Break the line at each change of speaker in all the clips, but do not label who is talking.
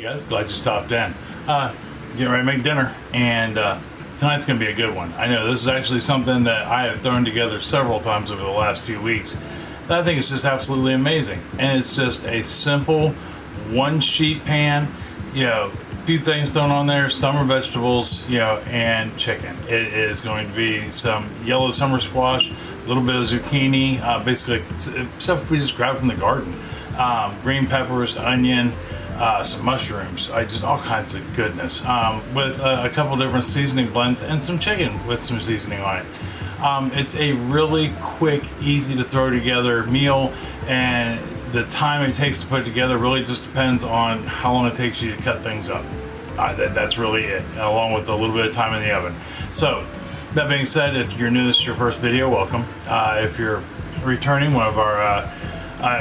Guys, glad you stopped in. Getting ready to make dinner, and tonight's going to be a good one. I know this is actually something that I have thrown together several times over the last few weeks. That I think is just absolutely amazing, and it's just a simple one sheet pan. A few things thrown on there: summer vegetables, and chicken. It is going to be some yellow summer squash, a little bit of zucchini, basically stuff we just grabbed from the garden. Green peppers, onion, some mushrooms, just all kinds of goodness, with a couple different seasoning blends and some chicken with some seasoning on it. It's a really quick, easy to throw together meal, and the time it takes to put it together really just depends on how long it takes you to cut things up. That's really it, along with a little bit of time in the oven. So that being said, if you're new, this is your first video, welcome. If you're returning, one of our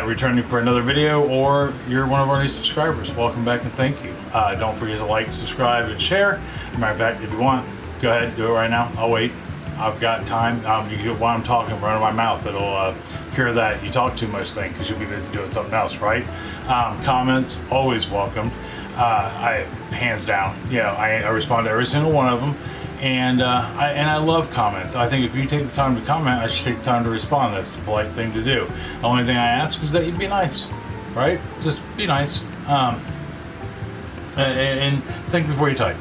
returning for another video, or you're one of our new subscribers, welcome back and thank you. Don't forget to like, subscribe, and share. Matter of fact, if you want, go ahead, do it right now. I'll wait. I've got time. You can do it while I'm talking, running my mouth. It'll cure that you talk too much thing, because you'll be busy doing something else, right? Comments, always welcome. I hands down, I respond to every single one of them. And I love comments. I think if you take the time to comment, I should take the time to respond. That's the polite thing to do. The only thing I ask is that you be nice, right? Just be nice. And think before you type.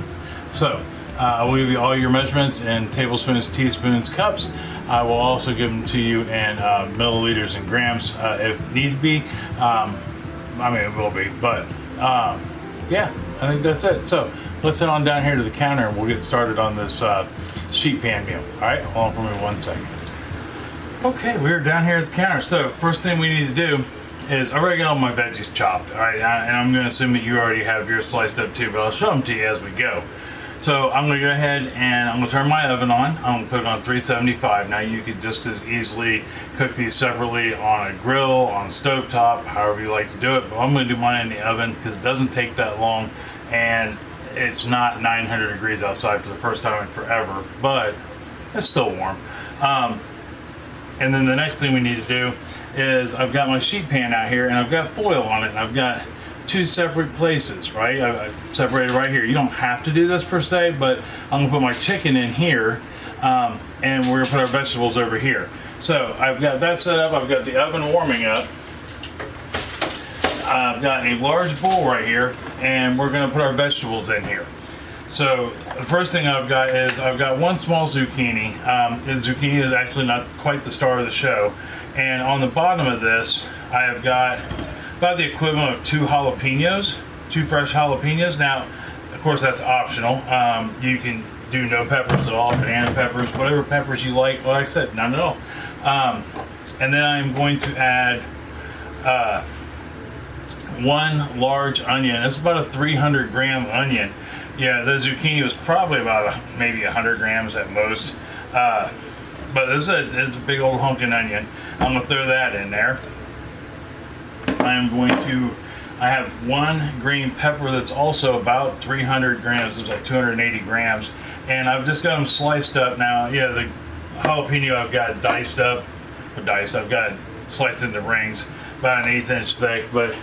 So I will give you all your measurements in tablespoons, teaspoons, cups. I will also give them to you in milliliters and grams if need be. It will be, but yeah, I think that's it. So let's head on down here to the counter and we'll get started on this sheet pan meal. All right, hold on for me 1 second. Okay, we're down here at the counter. So first thing we need to do is I already got all my veggies chopped. All right, and I'm going to assume that you already have yours sliced up too, but I'll show them to you as we go. So I'm going to go ahead and I'm going to turn my oven on. I'm going to put it on 375. Now you could just as easily cook these separately on a grill, on stovetop, however you like to do it. But I'm going to do mine in the oven because it doesn't take that long, and it's not 900 degrees outside for the first time in forever, but it's still warm. And then the next thing we need to do is I've got my sheet pan out here and I've got foil on it, and I've got two separate places, right? I've separated right here. You don't have to do this per se, but I'm gonna put my chicken in here, and we're gonna put our vegetables over here. So I've got that set up. I've got the oven warming up. I've got a large bowl right here, and we're going to put our vegetables in here. So the first thing I've got is I've got one small zucchini. The zucchini is actually not quite the star of the show. And on the bottom of this, I have got about the equivalent of 2 jalapenos, 2 fresh jalapenos. Now, of course, that's optional. You can do no peppers at all, banana peppers, whatever peppers you like. Like I said, none at all. And then I'm going to add 1 large onion. It's about a 300 gram onion. Yeah, the zucchini was probably about maybe 100 grams at most. But it's a big old honking onion. I'm gonna throw that in there. I have 1 green pepper that's also about 300 grams. It's like 280 grams. And I've just got them sliced up now. Yeah, the jalapeno I've got diced up. I've got it sliced into rings, about an 1/8 inch thick. But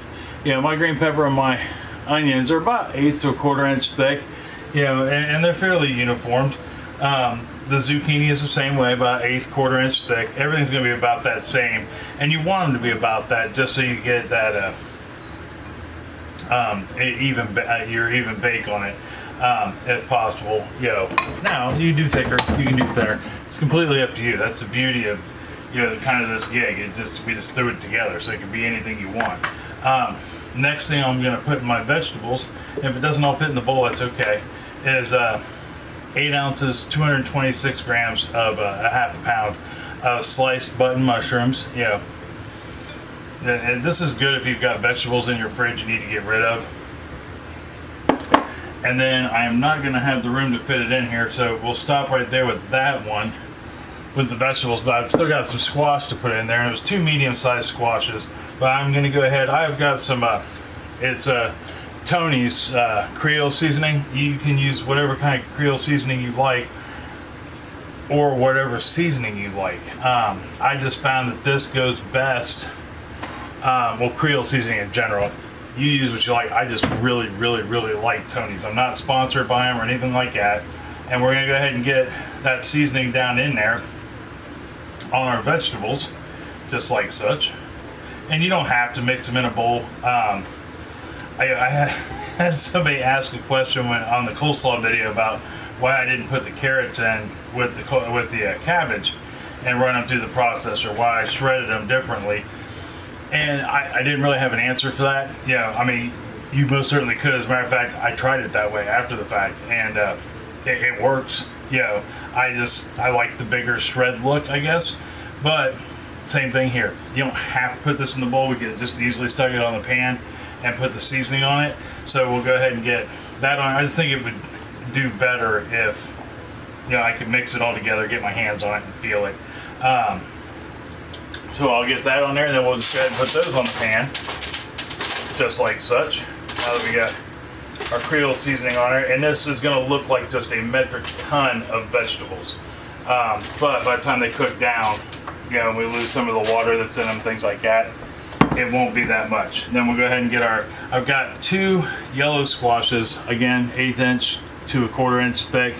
my green pepper and my onions are about 1/8 to 1/4 inch thick, and they're fairly uniformed. The zucchini is the same way, about 1/8, 1/4 inch thick. Everything's going to be about that same, and you want them to be about that just so you get that your even bake on it, if possible. Now you do thicker, you can do thinner. It's completely up to you. That's the beauty of kind of this gig. We just threw it together, so it can be anything you want. Next thing I'm going to put in my vegetables, and if it doesn't all fit in the bowl, that's okay, is 8 ounces, 226 grams of a ½ pound of sliced button mushrooms. And this is good if you've got vegetables in your fridge you need to get rid of. And then I am not going to have the room to fit it in here, so we'll stop right there with that one, with the vegetables. But I've still got some squash to put in there, and it was 2 medium-sized squashes. But I'm going to go ahead. I've got some, it's Tony's Creole seasoning. You can use whatever kind of Creole seasoning you like, or whatever seasoning you like. I just found that this goes best, well, Creole seasoning in general, you use what you like. I just really, really, really like Tony's. I'm not sponsored by them or anything like that. And we're gonna go ahead and get that seasoning down in there on our vegetables, just like such. And you don't have to mix them in a bowl. I had somebody ask a question on the coleslaw video about why I didn't put the carrots in with the cabbage and run them through the processor, why I shredded them differently. And I didn't really have an answer for that. Yeah, I mean, you most certainly could. As a matter of fact, I tried it that way after the fact, and it works. You know, I like the bigger shred look, I guess. But same thing here. You don't have to put this in the bowl. We could just easily stuck it on the pan and put the seasoning on it. So we'll go ahead and get that on. I just think it would do better if, you know, I could mix it all together, get my hands on it and feel it. So I'll get that on there, and then we'll just go ahead and put those on the pan, just like such. Now that we got our Creole seasoning on there, and this is going to look like just a metric ton of vegetables. But by the time they cook down, you know, we lose some of the water that's in them, things like that, it won't be that much. And then we'll go ahead and get I've got 2 yellow squashes, again, 1/8 inch to 1/4 inch thick,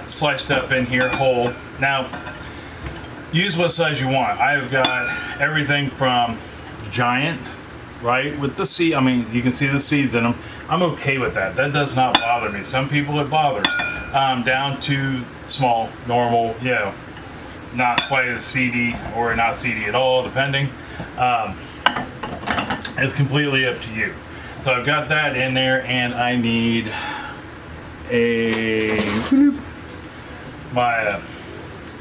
sliced up in here whole. Now, use what size you want. I've got everything from giant, right, with the seed. I mean, you can see the seeds in them. I'm okay with that. That does not bother me. Some people it bothers. Down to small, normal, you know, not quite as seedy or not seedy at all, depending. It's completely up to you. So I've got that in there, and I need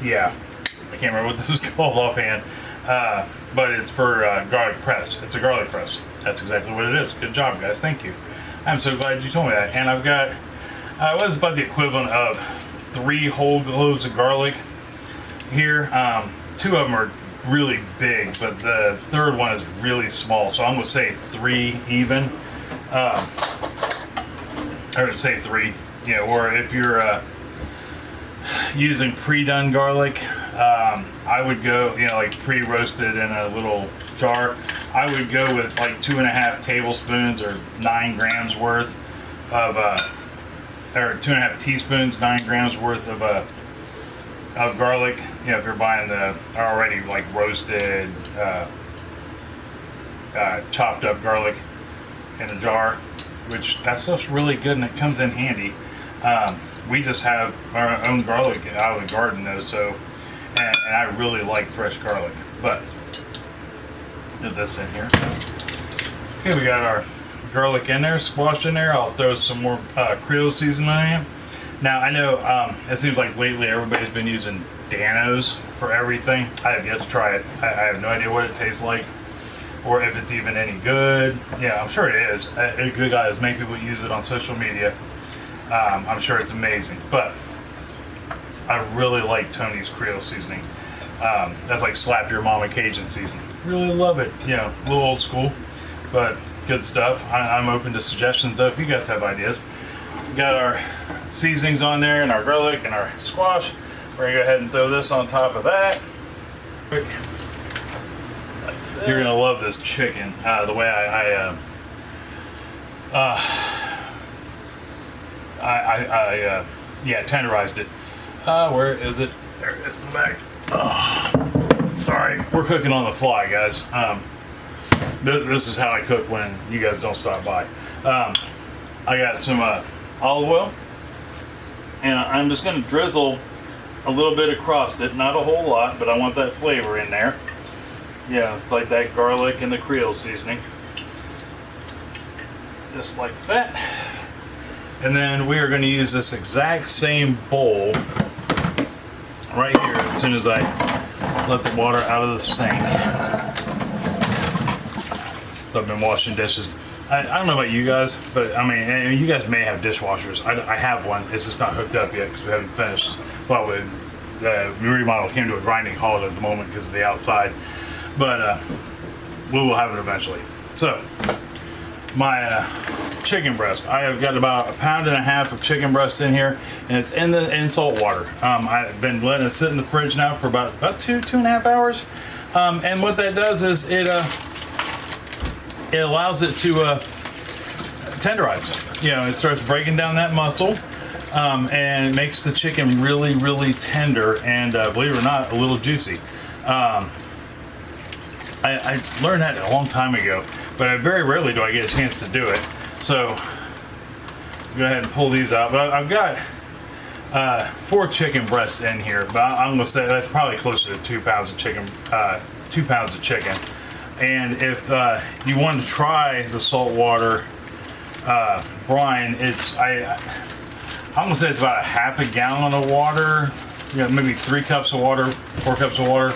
yeah, I can't remember what this was called offhand, but it's for garlic press. It's a garlic press. That's exactly what it is. Good job, guys. Thank you. I'm so glad you told me that. And I've got what is about the equivalent of 3 whole cloves of garlic here. 2 of them are really big, but the third one is really small, so I'm gonna say 3 even. I would say 3, you know, or if you're using pre-done garlic, I would go, you know, like pre-roasted in a little jar. I would go with like 2.5 tablespoons or 9 grams worth of, or 2.5 teaspoons, 9 grams worth of garlic. You know, if you're buying the already like roasted, chopped up garlic in a jar, which that stuff's really good and it comes in handy. We just have our own garlic out of the garden though, so, and I really like fresh garlic. But put this in here. Okay, we got our garlic in there, squash in there. I'll throw some more Creole seasoning in. Now I know it seems like lately everybody's been using Danos for everything. I have yet to try it. I have no idea what it tastes like, or if it's even any good. Yeah, I'm sure it is. A good guy, as many people use it on social media. I'm sure it's amazing, but I really like Tony's Creole seasoning. That's like slap your mama Cajun seasoning. Really love it. You know, a little old school, but good stuff. I'm open to suggestions though if you guys have ideas. We got our seasonings on there and our garlic and our squash. We're gonna go ahead and throw this on top of that. You're gonna love this chicken. The way I tenderized it. Where is it? There it is in the back. Oh, sorry, we're cooking on the fly, guys. This is how I cook when you guys don't stop by. I got some olive oil, and I'm just going to drizzle a little bit across it, not a whole lot, but I want that flavor in there. Yeah, it's like that garlic and the Creole seasoning. Just like that. And then we are going to use this exact same bowl right here as soon as I let the water out of the sink. So I've been washing dishes. I don't know about you guys, but I mean, and you guys may have dishwashers. I have one. It's just not hooked up yet because we haven't finished. Well, the remodel came to a grinding halt at the moment because of the outside. But we will have it eventually. So my chicken breast. I have got about 1.5 pounds of chicken breast in here, and it's in salt water. I've been letting it sit in the fridge now for about 2.5 hours. And what that does is it it allows it to tenderize. You know, it starts breaking down that muscle, and it makes the chicken really, really tender, and believe it or not, a little juicy. I learned that a long time ago, but very rarely do I get a chance to do it. So go ahead and pull these out. But I've got 4 chicken breasts in here, but I'm gonna say that's probably closer to 2 pounds of chicken. 2 pounds of chicken. And if you want to try the saltwater brine, I'm gonna say it's about a half a gallon of water. You know, maybe 3 cups of water, 4 cups of water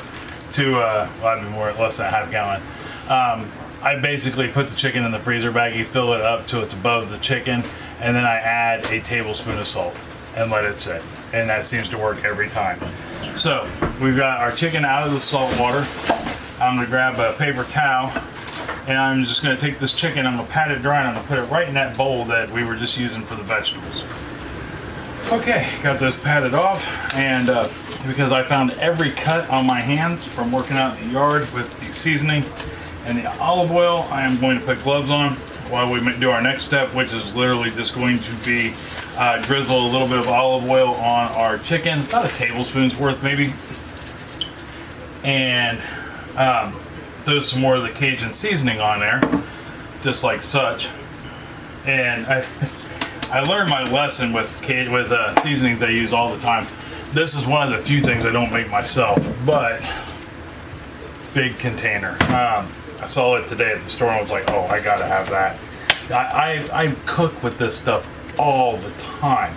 to well, that'd be more less than a half gallon. I basically put the chicken in the freezer baggie, fill it up till it's above the chicken, and then I add a tablespoon of salt and let it sit. And that seems to work every time. So we've got our chicken out of the salt water. I'm gonna grab a paper towel, and I'm just gonna take this chicken, I'm gonna pat it dry, and I'm gonna put it right in that bowl that we were just using for the vegetables. Okay, got this patted off, and because I found every cut on my hands from working out in the yard with the seasoning and the olive oil, I am going to put gloves on while we do our next step, which is literally just going to be drizzle a little bit of olive oil on our chicken, about a tablespoon's worth maybe, and throw some more of the Cajun seasoning on there, just like such. And I learned my lesson with seasonings I use all the time. This is one of the few things I don't make myself, but big container. I saw it today at the store and I was like, oh, I gotta have that. I cook with this stuff all the time.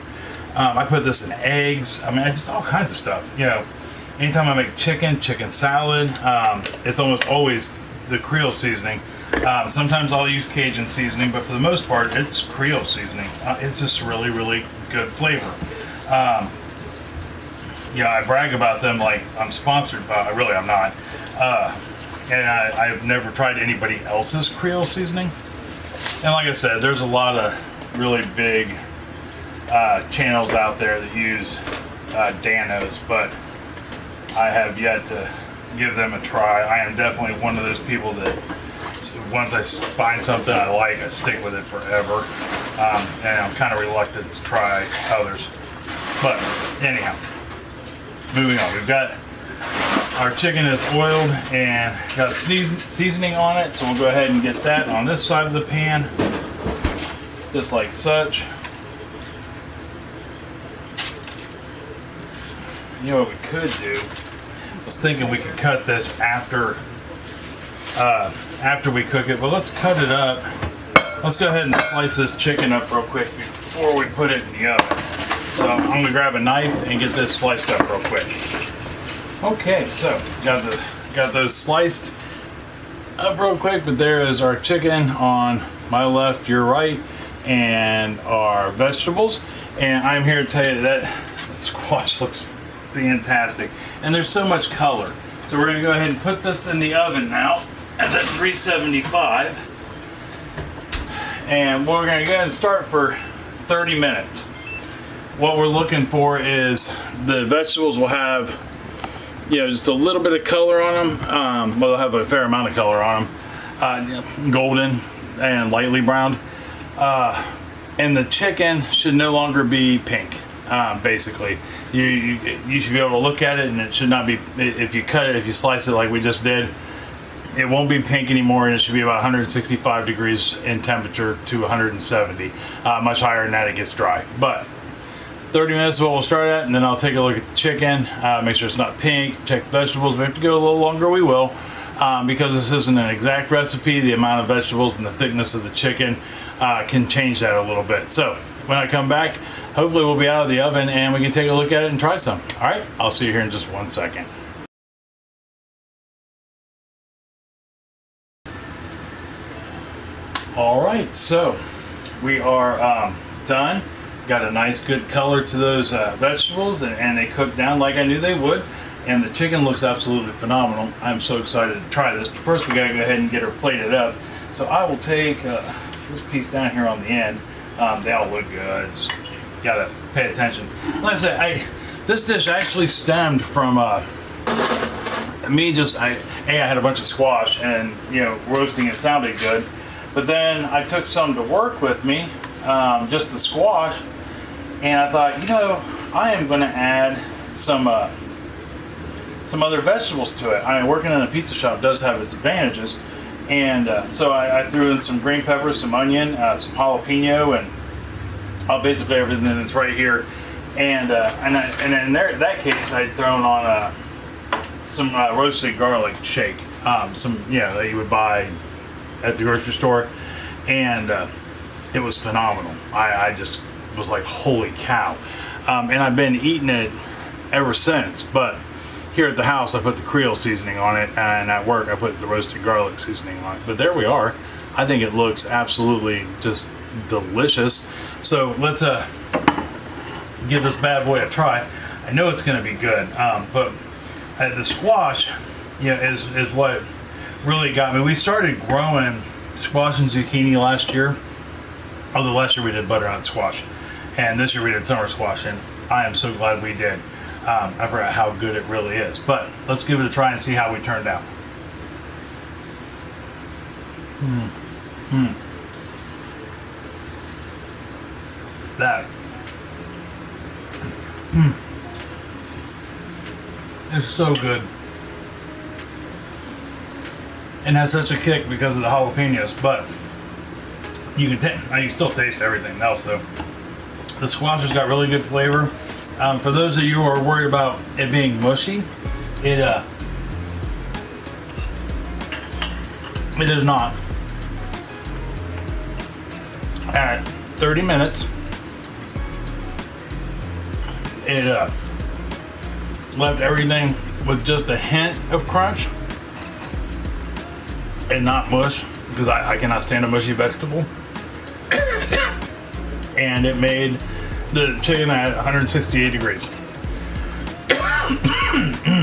I put this in eggs. I mean, I just all kinds of stuff. You know, anytime I make chicken salad, it's almost always the Creole seasoning. Sometimes I'll use Cajun seasoning, but for the most part, it's Creole seasoning. It's just really, really good flavor. You know, I brag about them like I'm sponsored, but really I'm not. And I've never tried anybody else's Creole seasoning. And like I said, there's a lot of really big channels out there that use Danos, but I have yet to give them a try. I am definitely one of those people that once I find something I like, I stick with it forever. And I'm kind of reluctant to try others. But anyhow, moving on. We've got our chicken is oiled and got seasoning on it, so we'll go ahead and get that on this side of the pan, just like such. You know what we could do? I was thinking we could cut this after we cook it, but let's cut it up. Let's go ahead and slice this chicken up real quick before we put it in the oven. So I'm gonna grab a knife and get this sliced up real quick. Okay, so got those sliced up real quick, but there is our chicken on my left, your right, and our vegetables. And I'm here to tell you that the squash looks fantastic, and there's so much color. So we're gonna go ahead and put this in the oven now at 375, and we're gonna go ahead and start for 30 minutes. What we're looking for is the vegetables will have, you know, just a little bit of color on them. Well, they'll have a fair amount of color on them, golden and lightly browned. And the chicken should no longer be pink. Basically, you should be able to look at it, and it should not be. If you cut it, if you slice it like we just did, it won't be pink anymore, and it should be about 165 degrees in temperature to 170. Much higher than that, it gets dry. But 30 minutes is what we'll start at, and then I'll take a look at the chicken, make sure it's not pink, check the vegetables. If we have to go a little longer, we will, because this isn't an exact recipe. The amount of vegetables and the thickness of the chicken can change that a little bit. So when I come back, hopefully we'll be out of the oven and we can take a look at it and try some. All right, I'll see you here in just 1 second. All right, so we are done. Got a nice good color to those vegetables, and they cooked down like I knew they would, and the chicken looks absolutely phenomenal. I'm so excited to try this, but first we gotta go ahead and get her plated up. So I will take this piece down here on the end. They all look good, just gotta pay attention. Like I said, this dish actually stemmed from me I had a bunch of squash, and you know, roasting it sounded good. But then I took some to work with me, just the squash, and I thought, you know, I am going to add some other vegetables to it. I mean, working in a pizza shop does have its advantages, and so I threw in some green peppers, some onion, some jalapeno, and basically everything that's right here. And in that case, I'd thrown on some roasted garlic shake, some that you would buy at the grocery store, and it was phenomenal. I just was like, holy cow! And I've been eating it ever since. But here at the house, I put the Creole seasoning on it, and at work, I put the roasted garlic seasoning on it. But there we are. I think it looks absolutely just delicious. So let's give this bad boy a try. I know it's going to be good, but the squash, is what really got me. We started growing squash and zucchini last year. Although last year we did butternut squash, and this year we did summer squash, and I am so glad we did. I forgot how good it really is. But let's give it a try and see how we turned out. That is so good, and has such a kick because of the jalapenos. But you can still taste everything else though. The squash has got really good flavor. For those of you who are worried about it being mushy, it is not. At 30 minutes, it left everything with just a hint of crunch and not mush, because I cannot stand a mushy vegetable. And it made the chicken at 168 degrees.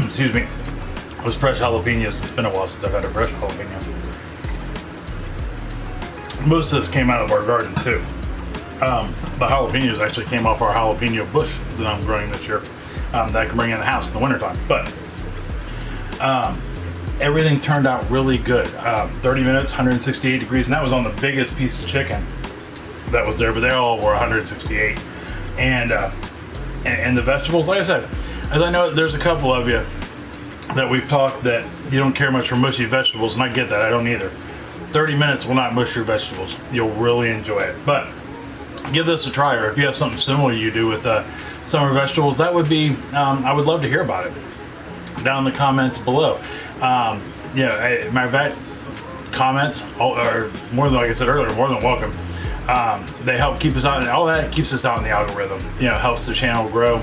Excuse me. It was fresh jalapenos. It's been a while since I've had a fresh jalapeno. Most of this came out of our garden too. The jalapenos actually came off our jalapeno bush that I'm growing this year, that I can bring in the house in the wintertime. But everything turned out really good. 30 minutes, 168 degrees, and that was on the biggest piece of chicken that was there, but they all were 168. And the vegetables, like I said, as I know there's a couple of you that we've talked that you don't care much for mushy vegetables, and I get that, I don't either. 30 minutes will not mush your vegetables. You'll really enjoy it. But give this a try, or if you have something similar you do with summer vegetables, that would be, I would love to hear about it down in the comments below. My vet comments are more than, like I said earlier, more than welcome. They help keep us out, and all that keeps us out in the algorithm. Helps the channel grow,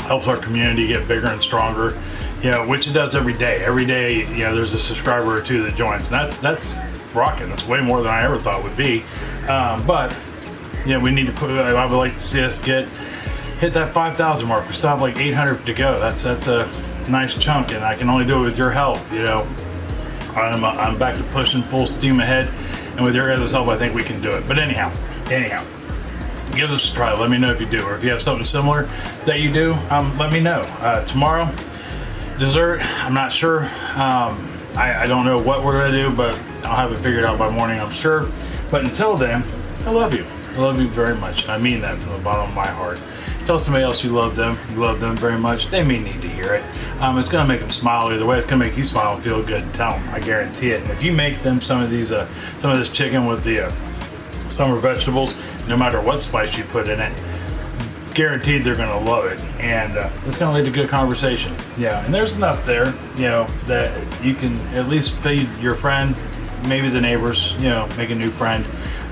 helps our community get bigger and stronger. Which it does every day. Every day, there's a subscriber or two that joins. And that's rocking. That's way more than I ever thought would be. But we need to put. I would like to see us hit that 5,000 mark. We still have like 800 to go. That's a nice chunk, and I can only do it with your help. I'm back to pushing full steam ahead, and with your guys' help, I think we can do it. But anyhow, give this a try. Let me know if you do, or if you have something similar that you do. Let me know. Tomorrow, dessert. I'm not sure. I don't know what we're gonna do, but I'll have it figured out by morning, I'm sure. But until then, I love you. I love you very much, and I mean that from the bottom of my heart. Tell somebody else you love them very much. They may need to hear it. It's gonna make them smile either way. It's gonna make you smile and feel good. Tell them, I guarantee it. And if you make them some of this chicken with the summer vegetables, no matter what spice you put in it, guaranteed they're gonna love it, and it's gonna lead to good conversation. And there's enough there, that you can at least feed your friend, maybe the neighbors, make a new friend,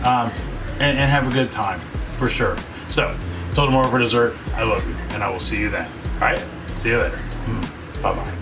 and have a good time for sure. So, till tomorrow for dessert, I love you, and I will see you then. All right, see you later. Bye bye.